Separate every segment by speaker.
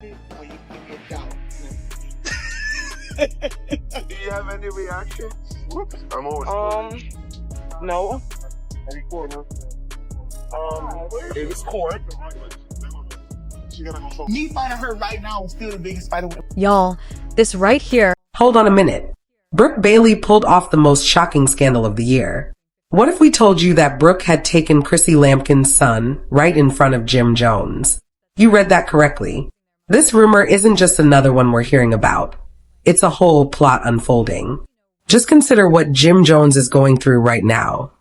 Speaker 1: When you give me a doubt.
Speaker 2: Do you have any reaction? Whoops, I'm always
Speaker 1: No.
Speaker 2: it was court.
Speaker 1: Me fighting her right now is still the biggest fight.
Speaker 3: Y'all, this right here.
Speaker 4: Hold on a minute. Brooke Bailey pulled off the most shocking scandal of the year. What if we told you that Brooke had taken Chrissy Lampkin's son right in front of Jim Jones? You read that correctly. This rumor isn't just another one we're hearing about. It's a whole plot unfolding. Just consider what Jim Jones is going through right now.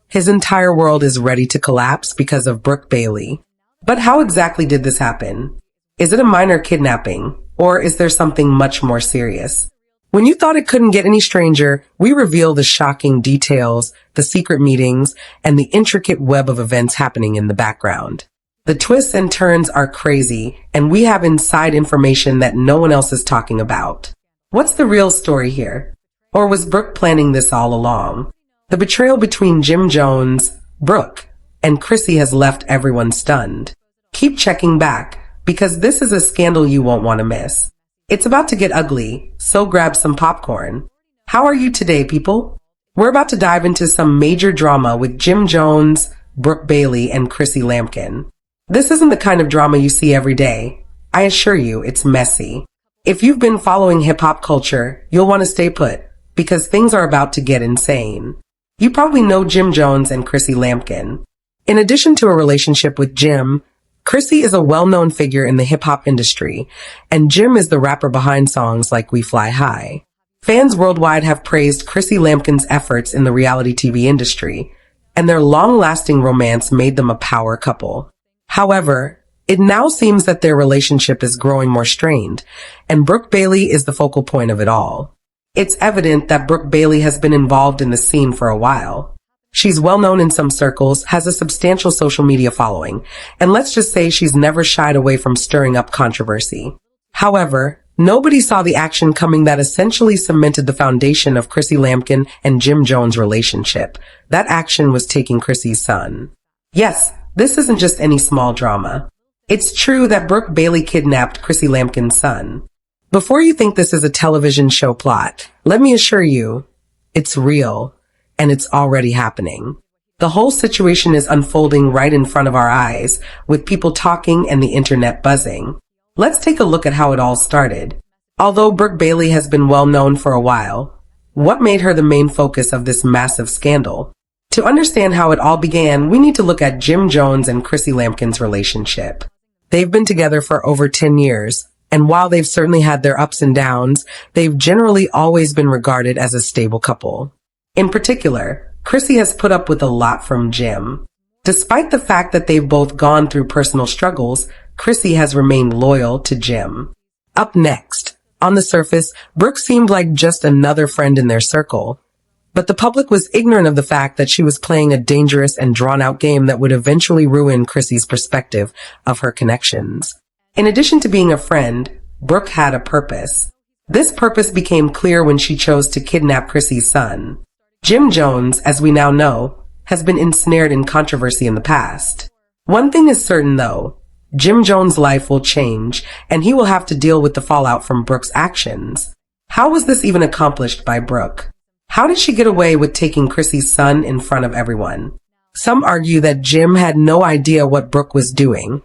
Speaker 4: His entire world is ready to collapse because of Brooke Bailey. But how exactly did this happen? Is it a minor kidnapping, or is there something much more serious? When you thought it couldn't get any stranger, we reveal the shocking details, the secret meetings, and the intricate web of events happening in the background. The twists and turns are crazy, and we have inside information that no one else is talking about. What's the real story here? Or was Brooke planning this all along? The betrayal between Jim Jones, Brooke, and Chrissy has left everyone stunned. Keep checking back, because this is a scandal you won't want to miss. It's about to get ugly, so grab some popcorn. How are you today, people? We're about to dive into some major drama with Jim Jones, Brooke Bailey, and Chrissy Lampkin. This isn't the kind of drama you see every day. I assure you, it's messy. If you've been following hip-hop culture, you'll want to stay put, because things are about to get insane. You probably know Jim Jones and Chrissy Lampkin. In addition to a relationship with Jim, Chrissy is a well-known figure in the hip-hop industry, and Jim is the rapper behind songs like We Fly High. Fans worldwide have praised Chrissy Lampkin's efforts in the reality TV industry, and their long-lasting romance made them a power couple. However, it now seems that their relationship is growing more strained, and Brooke Bailey is the focal point of it all. It's evident that Brooke Bailey has been involved in the scene for a while. She's well known in some circles, has a substantial social media following, and let's just say she's never shied away from stirring up controversy. However, nobody saw the action coming that essentially cemented the foundation of Chrissy Lampkin and Jim Jones' relationship. That action was taking Chrissy's son. Yes, this isn't just any small drama. It's true that Brooke Bailey kidnapped Chrissy Lampkin's son. Before you think this is a television show plot, let me assure you, it's real, and it's already happening. The whole situation is unfolding right in front of our eyes, with people talking and the internet buzzing. Let's take a look at how it all started. Although Brooke Bailey has been well known for a while, what made her the main focus of this massive scandal? To understand how it all began, we need to look at Jim Jones and Chrissy Lampkin's relationship. They've been together for over 10 years, and while they've certainly had their ups and downs, they've generally always been regarded as a stable couple. In particular, Chrissy has put up with a lot from Jim. Despite the fact that they've both gone through personal struggles, Chrissy has remained loyal to Jim. Up next, on the surface, Brooke seemed like just another friend in their circle. But the public was ignorant of the fact that she was playing a dangerous and drawn-out game that would eventually ruin Chrissy's perspective of her connections. In addition to being a friend, Brooke had a purpose. This purpose became clear when she chose to kidnap Chrissy's son. Jim Jones, as we now know, has been ensnared in controversy in the past. One thing is certain, though. Jim Jones' life will change, and he will have to deal with the fallout from Brooke's actions. How was this even accomplished by Brooke? How did she get away with taking Chrissy's son in front of everyone? Some argue that Jim had no idea what Brooke was doing,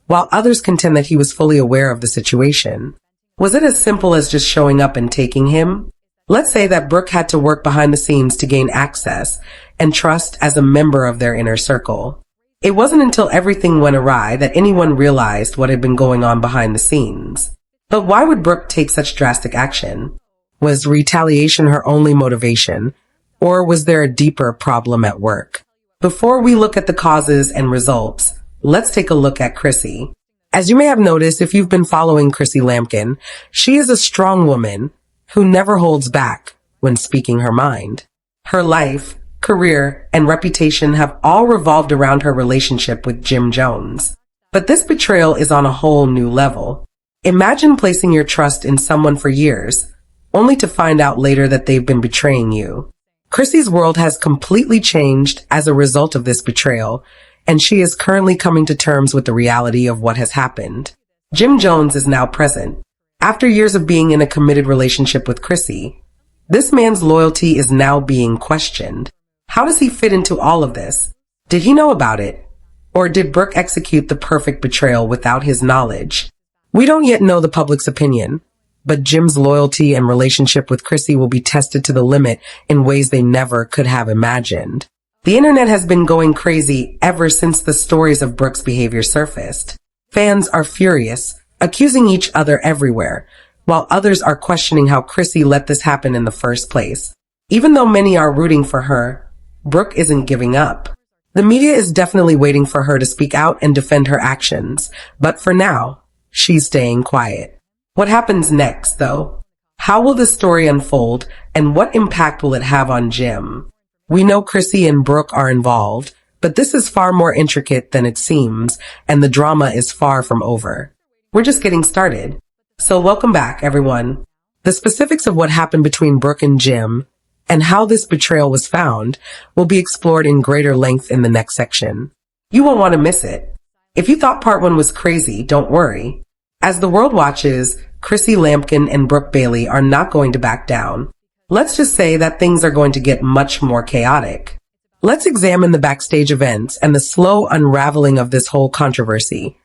Speaker 4: while others contend that he was fully aware of the situation. Was it as simple as just showing up and taking him? Let's say that Brooke had to work behind the scenes to gain access and trust as a member of their inner circle. It wasn't until everything went awry that anyone realized what had been going on behind the scenes. But why would Brooke take such drastic action? Was retaliation her only motivation, or was there a deeper problem at work? Before we look at the causes and results, let's take a look at Chrissy. As you may have noticed if you've been following Chrissy Lampkin, she is a strong woman who never holds back when speaking her mind. Her life, career, and reputation have all revolved around her relationship with Jim Jones. But this betrayal is on a whole new level. Imagine placing your trust in someone for years, only to find out later that they've been betraying you. Chrissy's world has completely changed as a result of this betrayal, and she is currently coming to terms with the reality of what has happened. Jim Jones is now present. After years of being in a committed relationship with Chrissy, this man's loyalty is now being questioned. How does he fit into all of this? Did he know about it? Or did Brooke execute the perfect betrayal without his knowledge? We don't yet know the public's opinion, but Jim's loyalty and relationship with Chrissy will be tested to the limit in ways they never could have imagined. The internet has been going crazy ever since the stories of Brooke's behavior surfaced. Fans are furious, accusing each other everywhere, while others are questioning how Chrissy let this happen in the first place. Even though many are rooting for her, Brooke isn't giving up. The media is definitely waiting for her to speak out and defend her actions, but for now, she's staying quiet. What happens next, though? How will this story unfold, and what impact will it have on Jim? We know Chrissy and Brooke are involved, but this is far more intricate than it seems, and the drama is far from over. We're just getting started. So welcome back, everyone. The specifics of what happened between Brooke and Jim, and how this betrayal was found, will be explored in greater length in the next section. You won't want to miss it. If you thought part 1 was crazy, don't worry. As the world watches, Chrissy Lampkin and Brooke Bailey are not going to back down. Let's just say that things are going to get much more chaotic. Let's examine the backstage events and the slow unraveling of this whole controversy.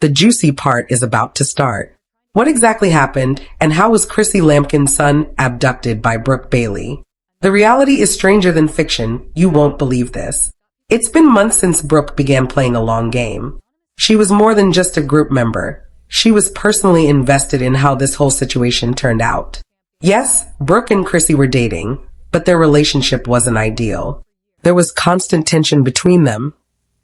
Speaker 4: The juicy part is about to start. What exactly happened, and how was Chrissy Lampkin's son abducted by Brooke Bailey? The reality is stranger than fiction. You won't believe this. It's been months since Brooke began playing a long game. She was more than just a group member. She was personally invested in how this whole situation turned out. Yes, Brooke and Chrissy were dating, but their relationship wasn't ideal. There was constant tension between them,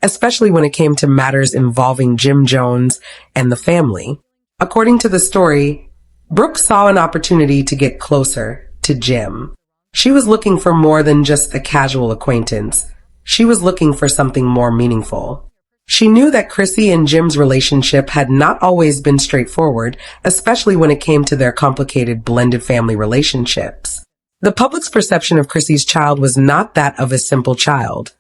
Speaker 4: especially when it came to matters involving Jim Jones and the family. According to the story, Brooke saw an opportunity to get closer to Jim. She was looking for more than just a casual acquaintance. She was looking for something more meaningful. She knew that Chrissy and Jim's relationship had not always been straightforward, especially when it came to their complicated blended family relationships. The public's perception of Chrissy's child was not that of a simple child.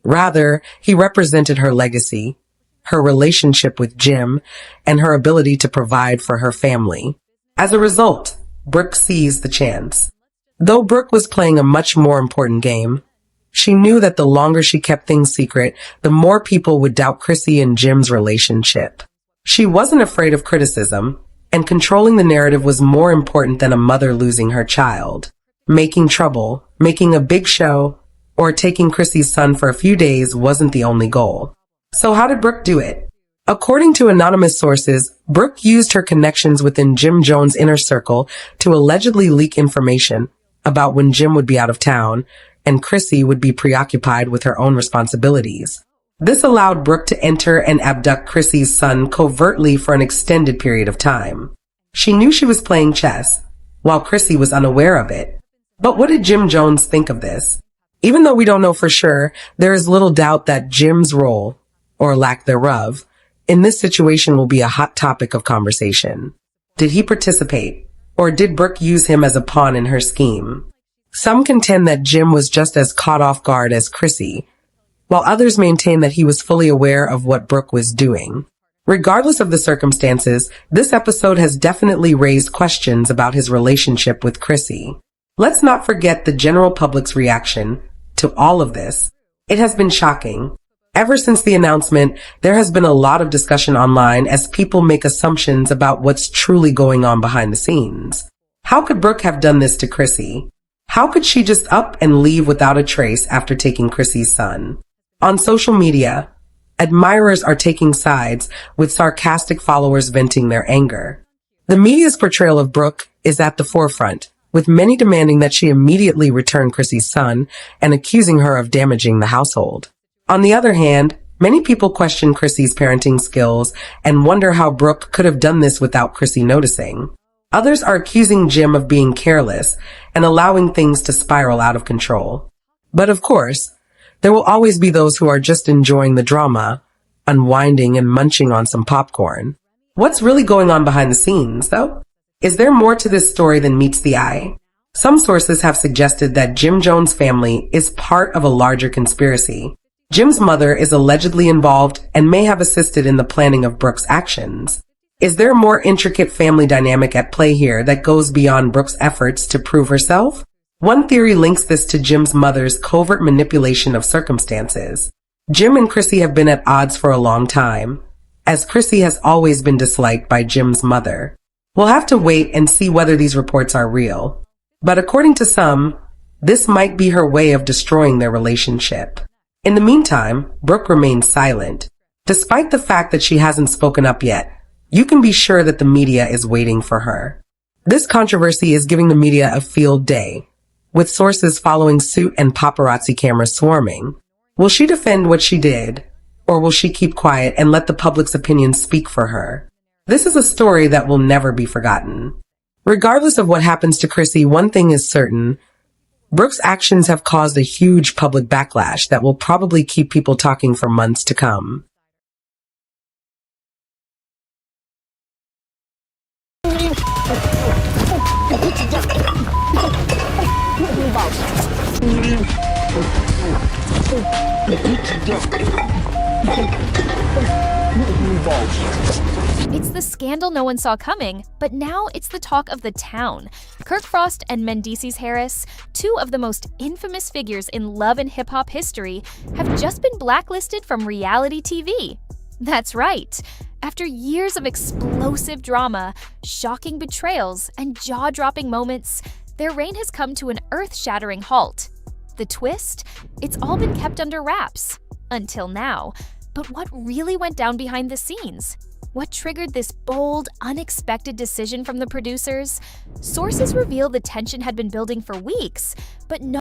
Speaker 4: Rather, he represented her legacy, her relationship with Jim, and her ability to provide for her family. As a result, Brooke seized the chance. Though Brooke was playing a much more important game, she knew that the longer she kept things secret, the more people would doubt Chrissy and Jim's relationship. She wasn't afraid of criticism, and controlling the narrative was more important than a mother losing her child. Making trouble, making a big show, or taking Chrissy's son for a few days wasn't the only goal. So how did Brooke do it? According to anonymous sources, Brooke used her connections within Jim Jones' inner circle to allegedly leak information about when Jim would be out of town and Chrissy would be preoccupied with her own responsibilities. This allowed Brooke to enter and abduct Chrissy's son covertly for an extended period of time. She knew she was playing chess, while Chrissy was unaware of it. But what did Jim Jones think of this? Even though we don't know for sure, there is little doubt that Jim's role, or lack thereof, in this situation will be a hot topic of conversation. Did he participate, or did Brooke use him as a pawn in her scheme? Some contend that Jim was just as caught off guard as Chrissy, while others maintain that he was fully aware of what Brooke was doing. Regardless of the circumstances, this episode has definitely raised questions about his relationship with Chrissy. Let's not forget the general public's reaction to all of this. It has been shocking. Ever since the announcement, there has been a lot of discussion online as people make assumptions about what's truly going on behind the scenes. How could Brooke have done this to Chrissy? How could she just up and leave without a trace after taking Chrissy's son? On social media, admirers are taking sides, with sarcastic followers venting their anger. The media's portrayal of Brooke is at the forefront, with many demanding that she immediately return Chrissy's son and accusing her of damaging the household. On the other hand, many people question Chrissy's parenting skills and wonder how Brooke could have done this without Chrissy noticing. Others are accusing Jim of being careless and allowing things to spiral out of control. But of course, there will always be those who are just enjoying the drama, unwinding and munching on some popcorn. What's really going on behind the scenes, though? Is there more to this story than meets the eye? Some sources have suggested that Jim Jones' family is part of a larger conspiracy. Jim's mother is allegedly involved and may have assisted in the planning of Brooke's actions. Is there a more intricate family dynamic at play here that goes beyond Brooke's efforts to prove herself? One theory links this to Jim's mother's covert manipulation of circumstances. Jim and Chrissy have been at odds for a long time, as Chrissy has always been disliked by Jim's mother. We'll have to wait and see whether these reports are real. But according to some, this might be her way of destroying their relationship. In the meantime, Brooke remains silent. Despite the fact that she hasn't spoken up yet, you can be sure that the media is waiting for her. This controversy is giving the media a field day, with sources following suit and paparazzi cameras swarming. Will she defend what she did, or will she keep quiet and let the public's opinion speak for her? This is a story that will never be forgotten. Regardless of what happens to Chrissy, one thing is certain. Brooke's actions have caused a huge public backlash that will probably keep people talking for months to come.
Speaker 5: It's the scandal no one saw coming, but now it's the talk of the town. Kirk Frost and Mendeecees Harris, two of the most infamous figures in love and hip-hop history, have just been blacklisted from reality TV. That's right. After years of explosive drama, shocking betrayals, and jaw-dropping moments, their reign has come to an earth-shattering halt. The twist? It's all been kept under wraps. Until now. But what really went down behind the scenes? What triggered this bold, unexpected decision from the producers? Sources reveal the tension had been building for weeks, but no